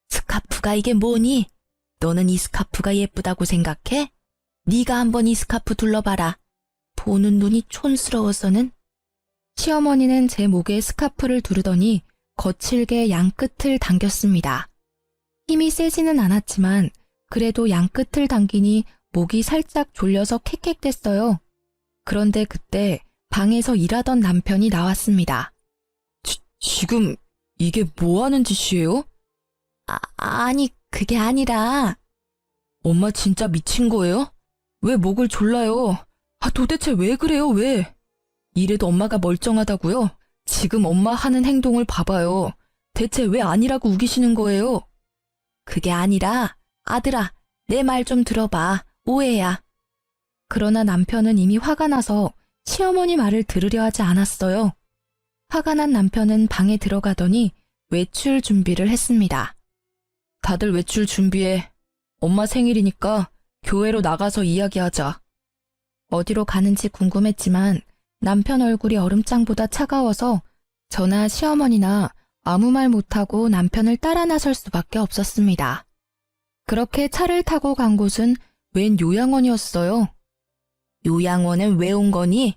Speaker 2: 스카프가 이게 뭐니? 너는 이 스카프가 예쁘다고 생각해? 네가 한번 이 스카프 둘러봐라. 보는 눈이 촌스러워서는.
Speaker 1: 시어머니는 제 목에 스카프를 두르더니 거칠게 양끝을 당겼습니다. 힘이 세지는 않았지만 그래도 양끝을 당기니 목이 살짝 졸려서 캑캑댔어요. 그런데 그때 방에서 일하던 남편이 나왔습니다. 지금 이게 뭐 하는 짓이에요?
Speaker 2: 아니, 그게 아니라.
Speaker 1: 엄마 진짜 미친 거예요? 왜 목을 졸라요? 도대체 왜 그래요, 왜? 이래도 엄마가 멀쩡하다고요? 지금 엄마 하는 행동을 봐봐요. 대체 왜 아니라고 우기시는 거예요?
Speaker 2: 그게 아니라, 아들아, 내 말 좀 들어봐. 오해야.
Speaker 1: 그러나 남편은 이미 화가 나서 시어머니 말을 들으려 하지 않았어요. 화가 난 남편은 방에 들어가더니 외출 준비를 했습니다. 다들 외출 준비해. 엄마 생일이니까 교회로 나가서 이야기하자. 어디로 가는지 궁금했지만 남편 얼굴이 얼음장보다 차가워서 저나 시어머니나 아무 말 못하고 남편을 따라 나설 수밖에 없었습니다. 그렇게 차를 타고 간 곳은 웬 요양원이었어요.
Speaker 2: 요양원은 왜 온 거니?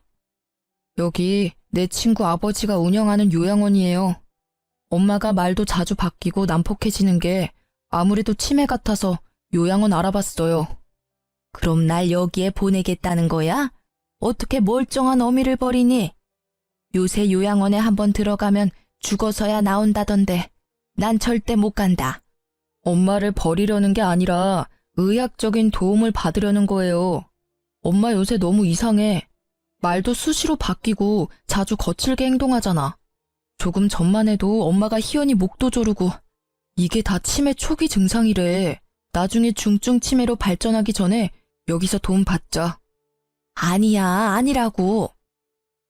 Speaker 1: 여기 내 친구 아버지가 운영하는 요양원이에요. 엄마가 말도 자주 바뀌고 난폭해지는 게 아무래도 치매 같아서 요양원 알아봤어요.
Speaker 2: 그럼 날 여기에 보내겠다는 거야? 어떻게 멀쩡한 어미를 버리니? 요새 요양원에 한번 들어가면 죽어서야 나온다던데 난 절대 못 간다.
Speaker 1: 엄마를 버리려는 게 아니라 의학적인 도움을 받으려는 거예요. 엄마 요새 너무 이상해. 말도 수시로 바뀌고 자주 거칠게 행동하잖아. 조금 전만 해도 엄마가 희연히 목도 조르고 이게 다 치매 초기 증상이래. 나중에 중증 치매로 발전하기 전에 여기서 도움 받자.
Speaker 2: 아니야, 아니라고.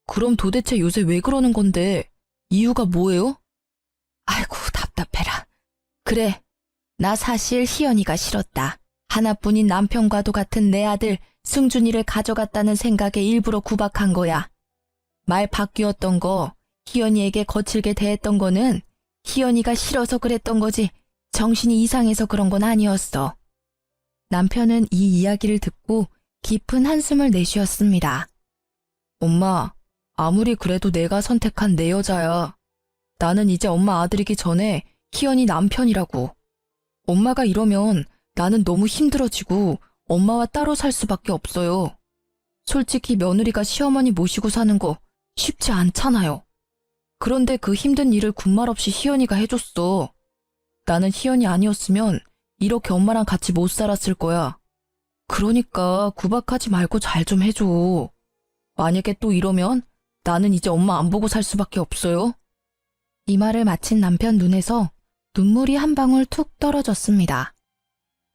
Speaker 1: 그럼 도대체 요새 왜 그러는 건데? 이유가 뭐예요?
Speaker 2: 아이고, 답답해라. 그래, 나 사실 희연이가 싫었다. 하나뿐인 남편과도 같은 내 아들 승준이를 가져갔다는 생각에 일부러 구박한 거야. 말 바뀌었던 거, 희연이에게 거칠게 대했던 거는 희연이가 싫어서 그랬던 거지 정신이 이상해서 그런 건 아니었어.
Speaker 1: 남편은 이 이야기를 듣고 깊은 한숨을 내쉬었습니다. 엄마, 아무리 그래도 내가 선택한 내 여자야. 나는 이제 엄마 아들이기 전에 희연이 남편이라고. 엄마가 이러면 나는 너무 힘들어지고 엄마와 따로 살 수밖에 없어요. 솔직히 며느리가 시어머니 모시고 사는 거 쉽지 않잖아요. 그런데 그 힘든 일을 군말 없이 희연이가 해줬어. 나는 희연이 아니었으면 이렇게 엄마랑 같이 못 살았을 거야. 그러니까 구박하지 말고 잘 좀 해줘. 만약에 또 이러면 나는 이제 엄마 안 보고 살 수밖에 없어요. 이 말을 마친 남편 눈에서 눈물이 한 방울 툭 떨어졌습니다.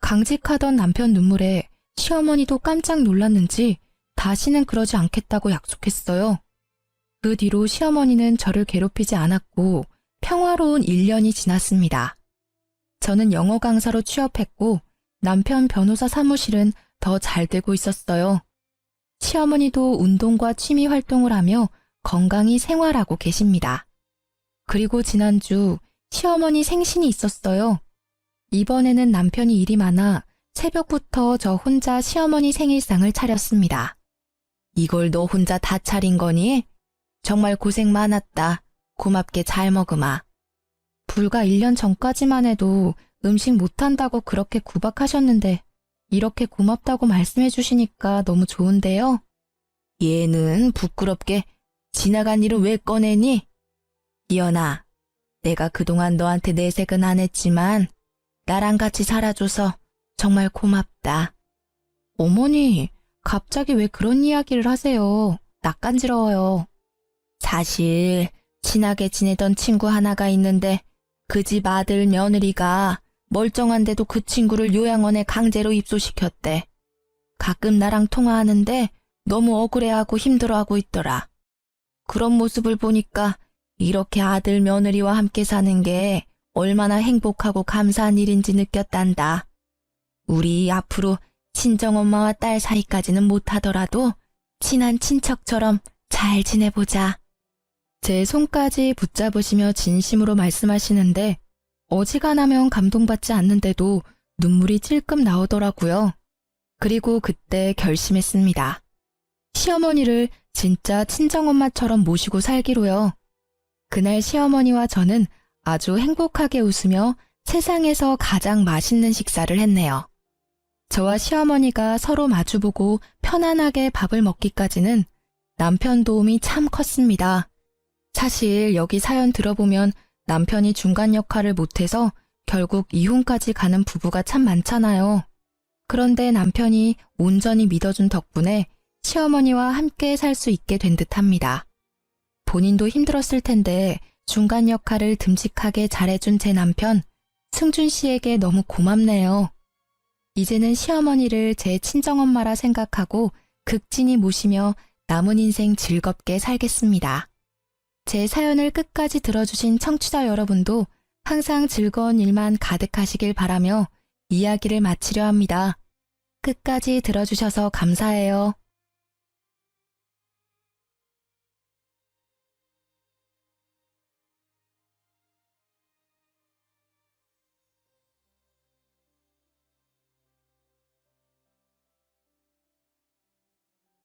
Speaker 1: 강직하던 남편 눈물에 시어머니도 깜짝 놀랐는지 다시는 그러지 않겠다고 약속했어요. 그 뒤로 시어머니는 저를 괴롭히지 않았고 평화로운 1년이 지났습니다. 저는 영어 강사로 취업했고 남편 변호사 사무실은 더 잘 되고 있었어요. 시어머니도 운동과 취미 활동을 하며 건강히 생활하고 계십니다. 그리고 지난주 시어머니 생신이 있었어요. 이번에는 남편이 일이 많아 새벽부터 저 혼자 시어머니 생일상을 차렸습니다. 이걸 너 혼자 다 차린 거니? 정말 고생 많았다. 고맙게 잘 먹으마. 불과 1년 전까지만 해도 음식 못한다고 그렇게 구박하셨는데 이렇게 고맙다고 말씀해 주시니까 너무 좋은데요. 얘는 부끄럽게 지나간 일은 왜 꺼내니? 이연아, 내가 그동안 너한테 내색은 안 했지만 나랑 같이 살아줘서 정말 고맙다. 어머니, 갑자기 왜 그런 이야기를 하세요? 낯간지러워요. 사실 친하게 지내던 친구 하나가 있는데 그 집 아들 며느리가 멀쩡한데도 그 친구를 요양원에 강제로 입소시켰대. 가끔 나랑 통화하는데 너무 억울해하고 힘들어하고 있더라. 그런 모습을 보니까 이렇게 아들 며느리와 함께 사는 게 얼마나 행복하고 감사한 일인지 느꼈단다. 우리 앞으로 친정엄마와 딸 사이까지는 못하더라도 친한 친척처럼 잘 지내보자. 제 손까지 붙잡으시며 진심으로 말씀하시는데 어지간하면 감동받지 않는데도 눈물이 찔끔 나오더라고요. 그리고 그때 결심했습니다. 시어머니를 진짜 친정엄마처럼 모시고 살기로요. 그날 시어머니와 저는 아주 행복하게 웃으며 세상에서 가장 맛있는 식사를 했네요. 저와 시어머니가 서로 마주보고 편안하게 밥을 먹기까지는 남편 도움이 참 컸습니다. 사실 여기 사연 들어보면 남편이 중간 역할을 못해서 결국 이혼까지 가는 부부가 참 많잖아요. 그런데 남편이 온전히 믿어준 덕분에 시어머니와 함께 살 수 있게 된 듯합니다. 본인도 힘들었을 텐데 중간 역할을 듬직하게 잘해준 제 남편, 승준 씨에게 너무 고맙네요. 이제는 시어머니를 제 친정엄마라 생각하고 극진히 모시며 남은 인생 즐겁게 살겠습니다. 제 사연을 끝까지 들어주신 청취자 여러분도 항상 즐거운 일만 가득하시길 바라며 이야기를 마치려 합니다. 끝까지 들어주셔서 감사해요.